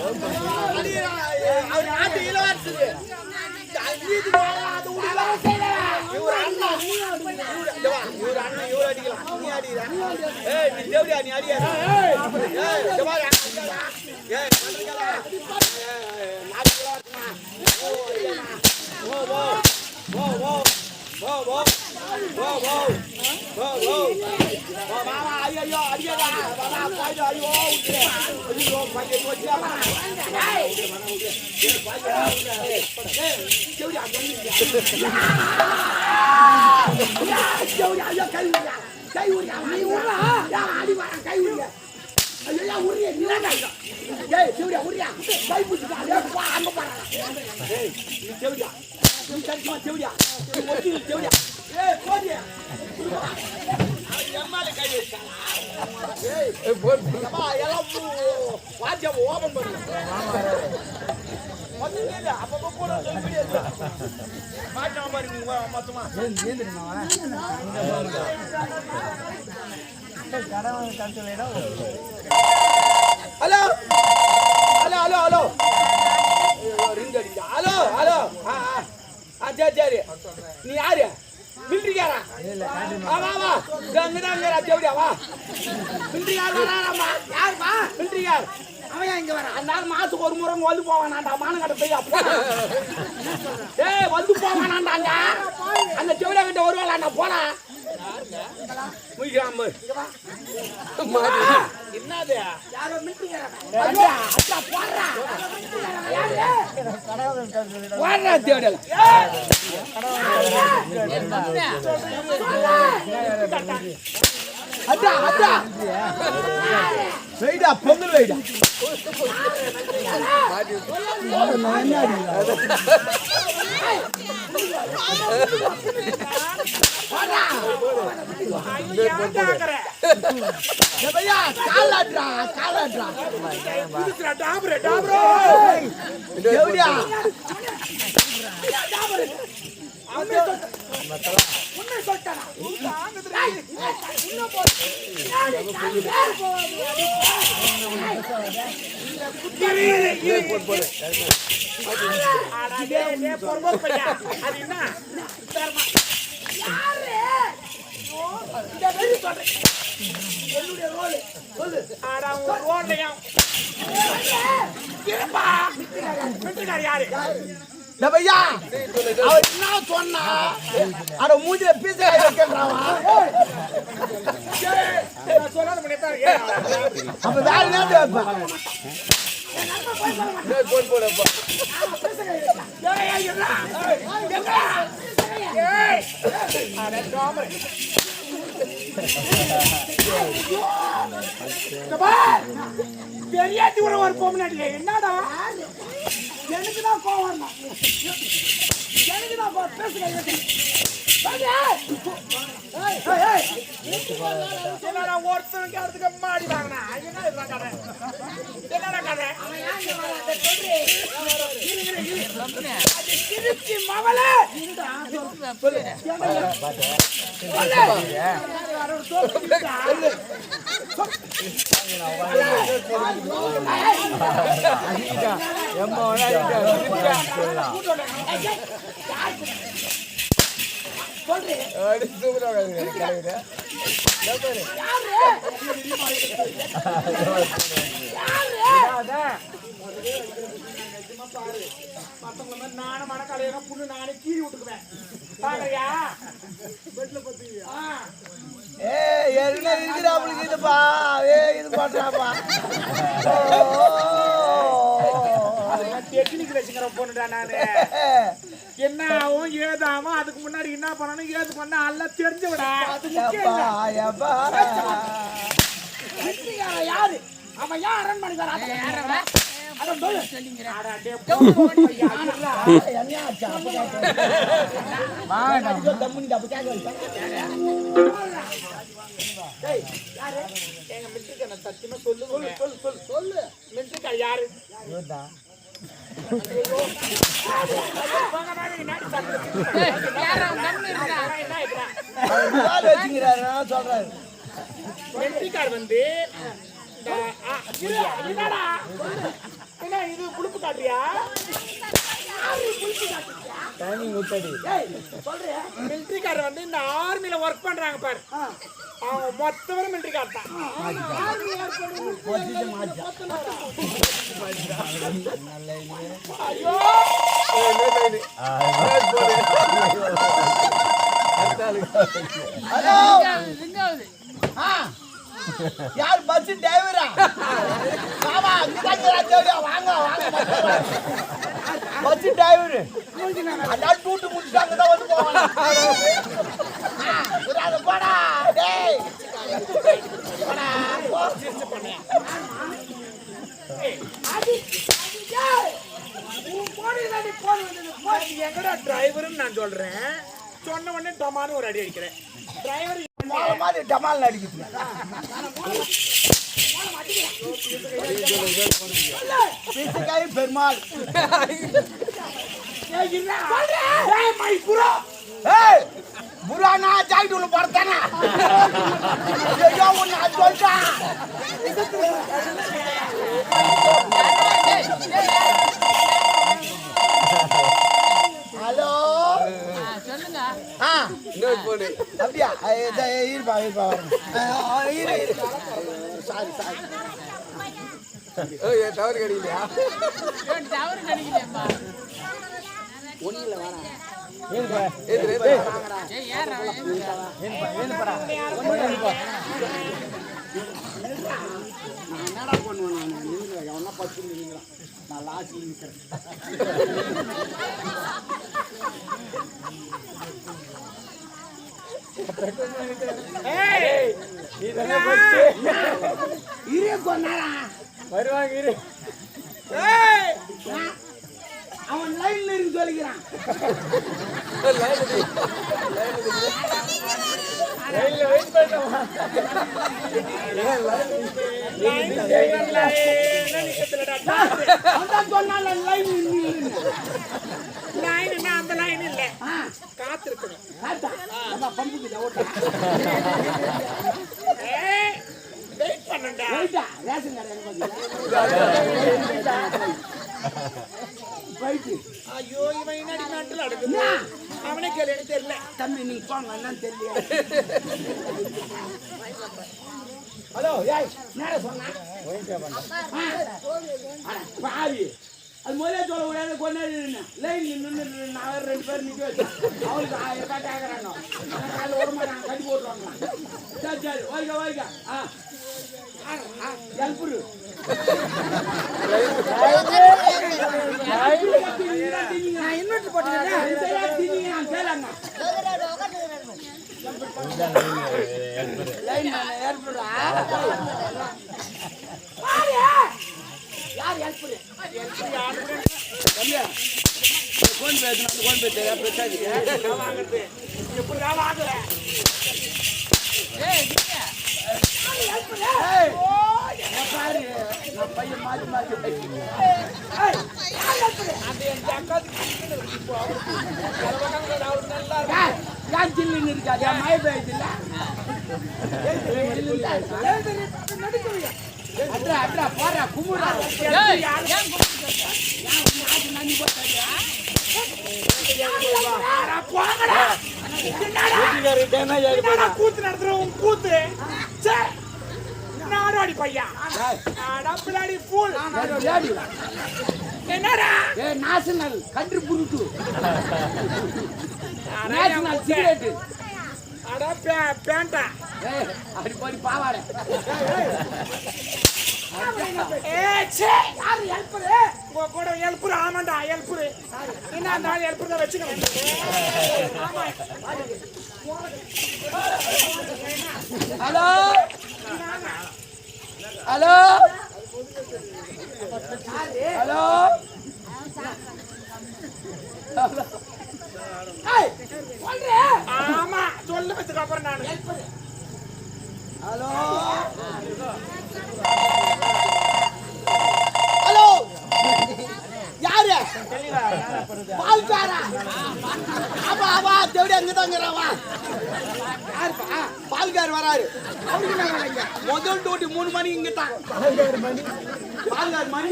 அவர் நாட்டு இளவரசு இவர் அண்ணன் இவர் அடிக்கலாம் நீ அடிக்கிறா நீ தேவடியா நீ அடியா hello hello hello hello ring அடிக்குதா ஹலோ ஹலோ சரி சரி நீ யாரு மிலிட்டரிக்காரா வா வா வா அங்கதாங்கிறா தேவடியா வா மிலிட்டரிக்கார் வராமா யாருப்பா மிலிட்டரிக்கார் அவன் இங்க வர அந்த நாள் மாசத்துக்கு ஒரு முறை வந்து போவானாண்டா மானங்கட்ட போய் அப்பா ஏய் வந்து போவானாண்டாங்க அந்த தேவடியா கிட்ட வருவாளாண்டா போடா முய்யாம என்னது யாரோ மிலிட்டரிக்காரா அச்சா போறா போறா தேவடியா அடா அடா வெயிடா பொங்கல் வெயிடா காலாட்ரா காலாட்ரா டாபரே டாபரோ தேவடியா டாபரே உன்னை சொல்றா யாரு அவர் என்ன சொன்னா அட மூஞ்சில பீச வைக்கிறான் அப்ப வேற என்ன பெரியாட்டி ஒரு போமனாட்டில என்னடா எனக்குதான் கோவம் எனக்குதான் பேசுகிறேன் ஒருத்தருக்கு அதுக்கு மாடி வாங்கினா என்ன கதை என்னடா கதை திருச்சி மகளே நானும் மனக்கலையா புண்ணு நானே கீறி விட்டுக்குவேன் பாக்கறியா பெட்ல பத்தி என்ன இருக்கிறாப்புக்கு இதுப்பா இது பண்றாப்பா டெக்னிக் வச்சுக்கிற பொண்ணுடா நானு என்ன ஆகும் ஏதாவும் அதுக்கு முன்னாடி என்ன பண்ணணும் ஏது பண்ண எல்லாம் தெரிஞ்சு விட யாரு அவன் யார் அரண்மனைக்கார யாரு சொல்றாரு வந்து இது புளிப்பு காட்டுறியா? டைமிங் விட்டடி. சொல்றேன் மிலிட்டரிக்காரர் வந்து இந்த ஆர்மில ஒர்க் பண்றாங்க பாரு. அவங்க மொத்தவரும் மிலிட்டரிக்காரர் தான். ஐயோ யார் பஸ் டிரைவரா? வாங்க பஸ் டிரைவர் அதான் டூட்டு முடிச்சாங்க தான் வந்து போவாங்க. போடா டேய் எங்கடா டிரைவர்னு நான் சொல்றேன். சொன்ன உடனே டமான்னு ஒரு அடி அடிக்கிறேன். டிரைவர் மாதிரி டமால் அடிக்குது. பெருமாள் புரானா ஜாயிட்டு உள்ள படுத்தானா ஒன்னு சொல்லிட்டா. ஹலோ சொல்லுங்க. அப்படியா? இருப்பா இருப்பா சாரி சாரி தவறு கிடைக்கலையா? தவறு கிடைக்கலையாப்பா. ஒன்றும் இல்லை வேணாம். நான் என்னடா பண்ணுவேன்? நான் நின்றுக்கிறேன். எவனா பத்து நின்றுக்கிறான். நான் லாஸ்ட்ல நிற்கிறேன். வருவாங்க இரு. அவன் லைன்ல இருந்து சொல்லிக்கிறான். அந்த லைன் இல்ல காத்திருக்கணும். வெயிட் பண்ணண்டா. ஐயோ இவன் என்னடி நாட்டில் அடுக்குது. அவனே கேள்வி எனக்கு தெரியல. தம்பி நீங்க போங்க என்னன்னு தெரியல. ஹலோ ஏய் நேரா சொன்னா பாவி அது முதல்ல சொல்ல கூடாது. கொண்டாடி லைன் நின்று நான் 2 பேர் நிற்க வச்சு அவருக்கு 1000 ரூபாய் கேட்கறாங்க. காலையில் ஒரு மாதிரி நாங்கள் கட்டி போட்டுருவாங்க. சரி சரி ஓய்க ஓய்க. எல்புரு நான் இன்வெர்டர் போட்டுக்கிறேன். நான் கேளாங்க யார் எல்புரு கோன் பேசு கோன் பேசு வாங்குறது எப்படிடா வாங்குற? பாரு நான் பையன் மாற்றி மாற்றி சில்லுன்னு இருக்காது. மழை பெய்யுது அட்ரா அட்ரா போடுறா கும்பிடுறா. கூத்து நடத்துறவன் கூத்து நாடாடி பையா பிள்ளாடி பூல் என்னடா national country fruit national cigarette அடா பேண்டா அப்படி போய் பாவாட. உங்க கூட எழுப்புரு. ஆமாண்டா எழுப்புரு. என்ன அந்த எழுப்புரு தான் வச்சுக்கணும். ஹலோ ஹலோ ஹலோ ஆமா சொல்லு வச்சுக்க அப்புறம் நான் ஹலோ ஹலோ யாரு பால்காரா? ஆமா ஆமா தேடி அங்கதாங்கிறவா பால்கார் வராரு. அவருக்கு என்ன வேலைங்க? முதல் டூட்டி 3 மணி இங்க தான். பால்கார் மணி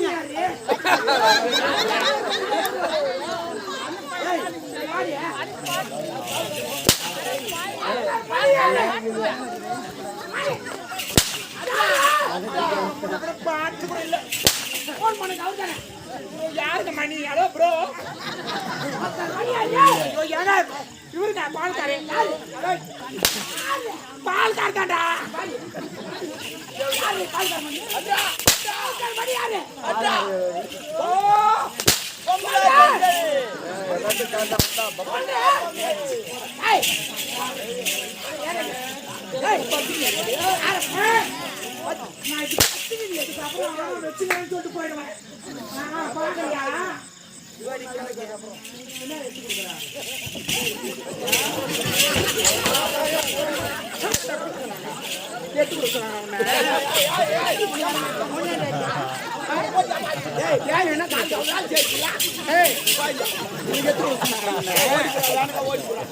பாட்டு கூட இல்ல. போன் பண்ணுங்க அவர்தானே. யாருக்கு மணி? Hello bro. இவருக்கா பால்காரே? பால்கார் தான்டா. சொல்லிட்டு போயிடுவேன். பாக்கலையா? எடுத்து கொடுக்குறாங்க.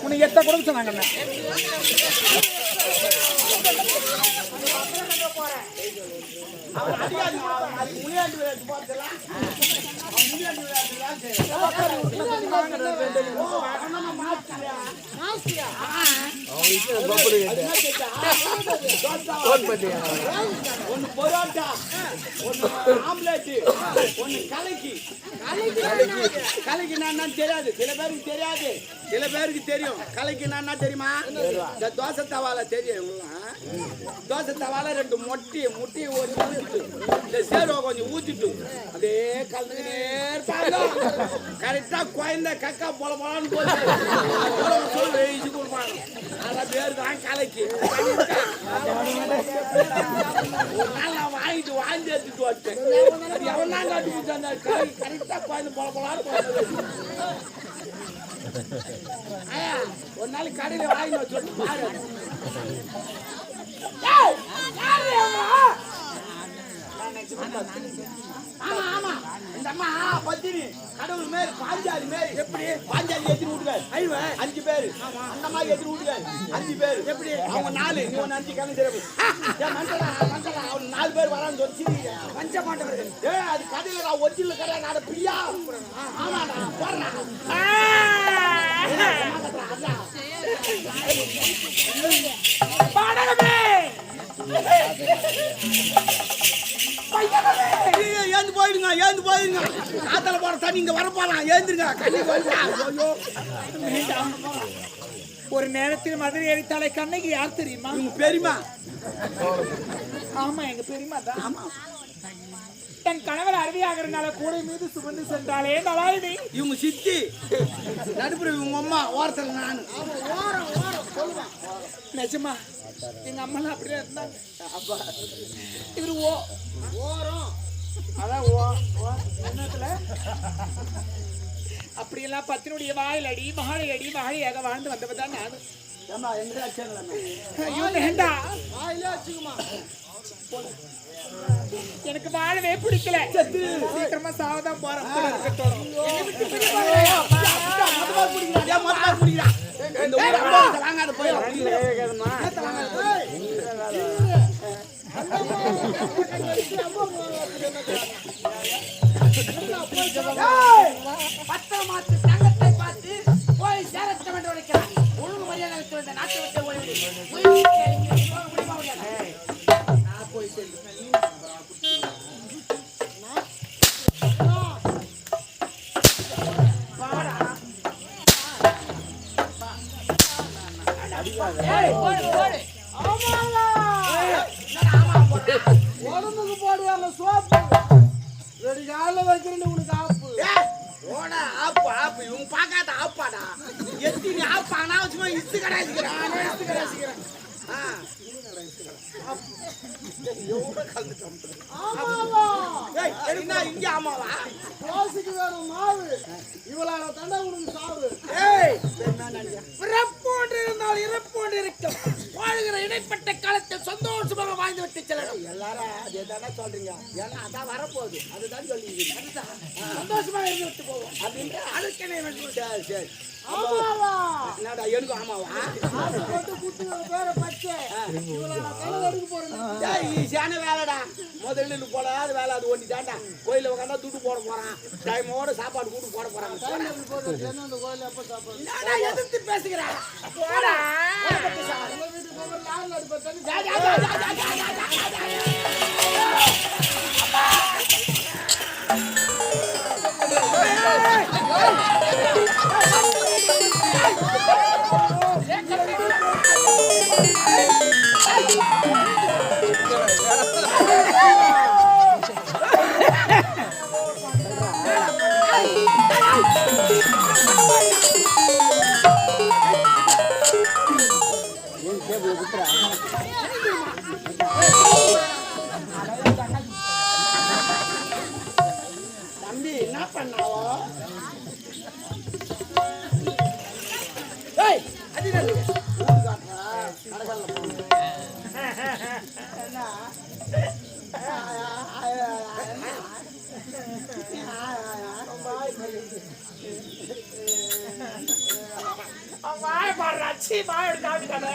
உனக்கு எத்த கொடுக்க சொன்னாங்க. ஒன்னு பரோட்டா, ஒன்னு ஆம்லெட், ஒன்னு கலக்கி. கலக்கி நான் தெரியாது, சில பேருக்கு தெரியாது, சில பேருக்கு தெரியும். கலக்கி நான் தெரியுமா? இந்த தோசை தவால தெரியும். தோசை தவால 2 முட்டி ஒரு இந்த சேருவ கொஞ்சம் ஊத்திட்டு அதே கலந்துக்கிட்டே இருப்பாங்க. கரெக்டா குழந்தை கக்கா போல போலான்னு சொல்லி எழுதி கொடுப்பாங்க. அதான் பேரு தான் கலக்கி. ஒரு நாள் நான் வாங்கிட்டு வாங்கி எடுத்துட்டு வச்சேன். அது எவன் தான் காட்டி கொடுத்தா கரெக்டா குழந்தை போல போலான்னு ஒரு நாளைக்கு கடையில வாங்கி வச்சு பாரு. ஆமா ஆமா, இந்த அம்மா பத்தினி கடவுள் மேல் பாஞ்சாலி மேல். எப்படி பாஞ்சாலி எத்தனை வீட்டுக்காரு? 5 பேரு. அந்த அம்மா எத்தனை வீட்டுக்காரு? 5 பேரு. எப்படி அவங்க 4 நீ 1 5 கணக்கு தெரியும். மஞ்சளா அவன் 4 பேர் வரான்னு சொல்லி பஞ்ச மாட்டவர்கள். அது கடையில நான் ஒரிஜினல் கடை நான் பிரியா. ஆமாடா போறா. பாடகமே ஏந்து போயிடுங்க, ஏந்து போயிடுங்க. காத்தால போற தண்ணி இங்க வரப்போலாம். ஏந்துருங்க. ஒரு நேரத்தில் மதுரை எரித்தாலை கண்ணகி யார் தெரியுமா? உங்க பெரியமா. ஆமா, எங்க பெரியமா தான். ஆமா, தன் கணவர் அருவியாகிறதுனால கூடை மீது சுமந்து சென்றாலே நலாயினி. இவங்க சித்தி நடுப்புற இவங்க அம்மா ஓரத்தில் நான். நிஜமா எங்க அம்மா அப்படியே இருந்தாங்க. இவரு ஓரம் அதான் என்னத்துல அப்படியெல்லாம் பத்தினுடைய வாயில் அடி மகாளி அடி மகாளியாக வாழ்ந்து வந்தவன் தான் நானு. எனக்கு வாழவே பிடிக்கல. சீக்கிரமா சாவதான் போறேன். பத்திரமாத்து தங்கத்தை பார்த்து போய் சேரத்த வேண்டும் நினைக்கிறான். ஒழுங்கு மரியாதை நாட்டை விட்டு ஓடிவிடு. உடம்புக்கு போடுவாங்க சோப்பு. 2 காலில் வைக்கிறேன்னு உனக்கு ஆப்பு. ஓட ஆப்பு ஆப்பு. இவங்க பார்க்காத ஆப்பாடா. எத்தி நீ ஆப்பு அனாவசியமா இத்து கடாசிக்கிறேன். இங்க ஆமாவா? தோசைக்கு வேணும் மாவு. இவளால தண்டை உனக்கு சாவு. பிறப்போன்று இருந்தால் இறப்போன்று இருக்கும். வாழ்கிற இடைப்பட்ட காலத்தில் சந்தோஷமாக வாழ்ந்து விட்டு செல்லணும். எல்லாரும் அதே தானே சொல்றீங்க. ஏன்னா அதான் வரப்போகுது. அதுதான் சொல்லிங்க. சந்தோஷமாக இருந்து விட்டு போவோம் அப்படின்ற அதுக்கென்ன வேண்டும். சரி சரி. ஆமாவா என்னடா எனக்கும் ஆமாவா ஆசை போட்டு குத்துங்க பேரை பச்சை இவளை நான் கலந்து எடுக்க போறேன் டேய் ஈஸியான வேலைடா முதல்ல இது போடாத வேலை அது ஒண்டி தாண்டா கோயில உட்காந்தா துட்டு போட போறான் டைமோட சாப்பாடு கூட்டு போட போறாங்க அந்த கோயில் எப்ப சாப்பாடு என்னடா எதிர்த்து பேசுகிறா போடா வீட்டுக்கு போக லாரில் அடிப்ப தண்ணி தம்பி என்ன பண்ணாவோ ஏய் அது என்ன ஊரு காட்டுறா கடகல்ல போங்க என்ன வாய பாடுறா சீ வாய எடுத்து காமிக்காத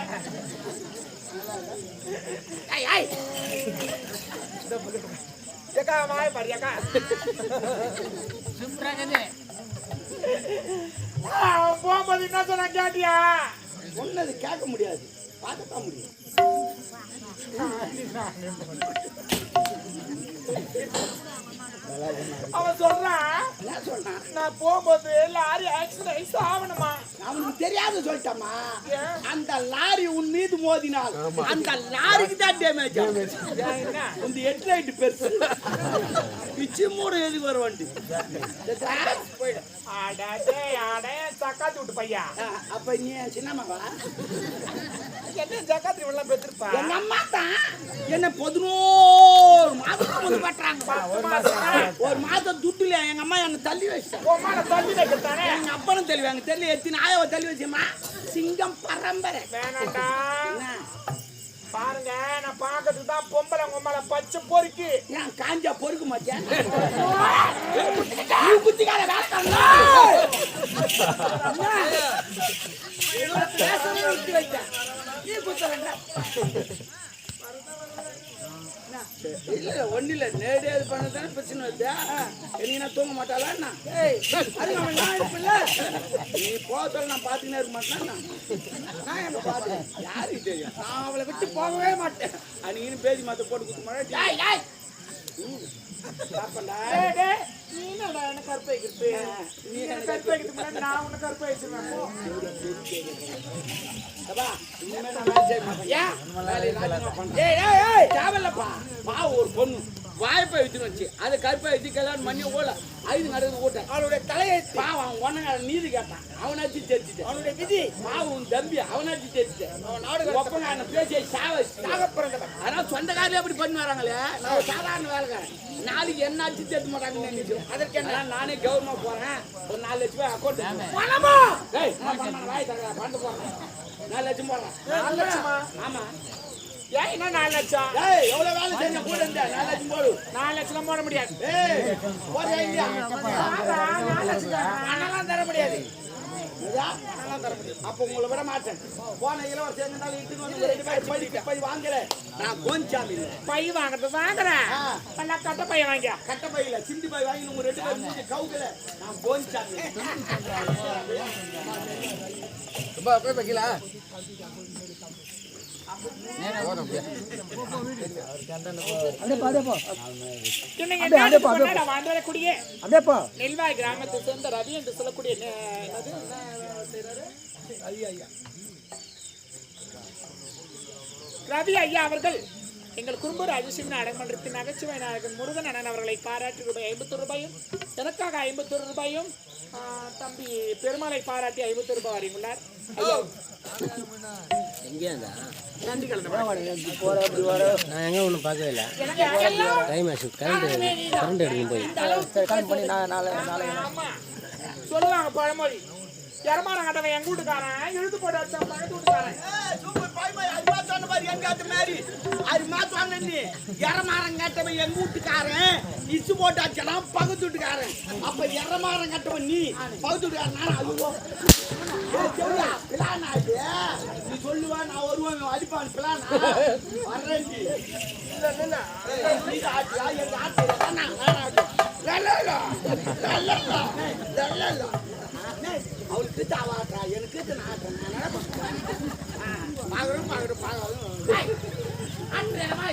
ஏய் ஏய் ஏக்கா வாய பாரு ஏக்கா சூப்பராகுது. போகும்போது என்ன சொன்னா கேட்டியா சொன்னது கேட்க முடியாது பார்க்கத்தான் முடியும் அவன் சொல்றான் என்ன சொன்னான் நான் போகும்போது லாரி ஆக்சிடென்ட் ஆகணுமா அவனுக்கு தெரியாத சொல்லிட்டமா ஏன்? அந்த லாரி உன் மீது மோதினால் அந்த லாரிக்கு தான் டேமேஜ் என்ன இந்த ஹெட்லைட் பெருசு பிச்சு மூட எதுக்கு வர வண்டி போயிடும் அடே அடே சக்காத்தி விட்டு பையா அப்ப நீ சின்னம்மாவா என்ன ஜக்காத்தி இவெல்லாம் பெற்றிருப்பா எங்க அம்மா தான் என்ன 11 மாதத்துக்கு வந்து பட்டுறாங்க ஒரு மாதம் துட்டுல எங்க அம்மா என்ன தள்ளி வச்சிட்டாங்க உமான தள்ளி வைக்கத்தானே எங்க அப்பனும் தெளிவாங்க தெரியல எத்தனை ஆயவ தள்ளி வச்சுமா சிங்கம் பரம்பரை வேணாண்டா என்ன? பாருங்க நான் பாக்கிறதுக்கு தான் பொம்பளை உமால பச்சை பொறுக்கி ஏன் காஞ்சா பொறுக்க மாட்டியா நீ குத்திக்கார வேலை நீ குத்துறேன் இல்ல ஒண்ணு இல்ல நேரடியாக பண்ணதானே பிரச்சனை வருது என்ன தூங்க மாட்டாளா என்ன அது அவன் நான் இருப்பில்ல நீ போக சொல்ல நான் பாத்துக்கினே இருக்க மாட்டேன் நான் என்ன பார்த்தேன் யாருக்கு தெரியும் நான் அவளை விட்டு போகவே மாட்டேன் அன்னைக்கு பேசி மாத்த போட்டு குத்து மாட்டேன் சாப்பண்டா நீ என்னடா என்ன கருப்பு வைக்கிறது நீ என்ன கருப்பு வைக்கிறது முன்னாடி நான் உன்னை கருப்பு வச்சிருவேன் அப்பா இனிமே நான் வேலை செய்ய மாட்டேன் ஏன் வேலையை ராஜினாமா பண்றேன் ஏய் தேவையில்லப்பா ஒரு பொண்ணு வாய்ப்பை வித்துன்னு வச்சு அதை கருப்பை வச்சு கல்யாணம் பண்ணி ஓல 5 நடக்குது ஓட்டேன் அவளுடைய தலையை பாவம் அவன் ஒன்னங்க நீதி கேட்டான் அவனாச்சு தெரிச்சுட்டேன் அவனுடைய விதி பாவம் தம்பி அவனாச்சு தெரிச்சுட்டேன் அவன் நாடு ஒப்பங்க அந்த பேசிய சாகப்பிறந்தவன் ஆனால் சொந்தக்காரே அப்படி பண்ணி வராங்களே நான் சாதாரண வேலைக்காரன் நாளைக்கு என்னாச்சு தெரிஞ்சு மாட்டாங்கன்னு நினைக்கிறேன் அதற்கு என்ன நானே கவர்மெண்ட் போறேன் ஒரு 4 லட்சம் ரூபாய் அக்கௌண்ட் பணமா வாய் தரேன் பண்ண போறேன் 4 லட்சம் போடுறேன் 4 லட்சமா ஆமா ஏன் என்ன 4 லட்சம் ஏய் எவ்வளவு வேலை செஞ்ச கூட இருந்த 4 லட்சம் போடு 4 லட்சம் போட முடியாது ஏய் போறியா இல்லையா 4 லட்சம் பணம்லாம் தர முடியாது அப்ப உங்களை விட மாட்டேன் போன இலவசம் எங்கனாலும் இட்டுக்கு வந்து 2 பேர் படிக்க போய் வாங்குறேன் நான் கோஞ்சாமி பை வாங்குறது வாங்குறேன் நல்லா கட்ட பைய வாங்க கட்ட பையில சிந்தி பை வாங்கி உங்க 2 பேர் மூஞ்சி கவுக்கல நான் கோஞ்சாமி போய் வைக்கல நெல்வாய் கிராமத்தை சேர்ந்த ரவி என்று சொல்லக்கூடிய ரவி ஐயா அவர்கள் எங்கள் குறும்பூர் அதிசய நாடகமன்றத்தின் நகைச்சுவை நாயகன் முருகன் அண்ணன் அவர்களை பாராட்டி ரூபாய் 51 ரூபாயும் எனக்காக 51 ரூபாயும் தம்பி பெருமாளை பாராட்டி 50 ரூபாய் வரையுள்ளார். நான் எங்க ஒன்றும் பார்க்கவே இல்லை டைம் ஆச்சு கரண்ட் எடுக்கும் போய் சொல்லுவாங்க பழமொழி எரமானம் கட்டவன் எங்க வீட்டுக்காரன், இழுத்து போட்டு அடிச்சான் பக்கத்து வீட்டுக்காரன். சூப்பர் பாய் அது மாதிரி சொன்ன பாரு எங்க அது மாதிரி அது மாதிரி சொன்ன நீ எரமாரம் கட்டவன் எங்க வீட்டுக்காரன் இச்சு போட்டு அடிச்சனா பக்கத்து வீட்டுக்காரன் அப்ப எரமாரம் கட்டவன் நீ பக்கத்து வீட்டுக்காரன் நான் ஐயோ பிளான் ஆச்சு நீ சொல்லுவா நான் வருவேன் அடிப்பான் பிளான் வர்றேன் இல்ல நீ ஆட்டியா எங்க ஆட்டியா அவளுக்கு தாவாட்டா எனக்கு நான் பாக்குறோம் அன்றமா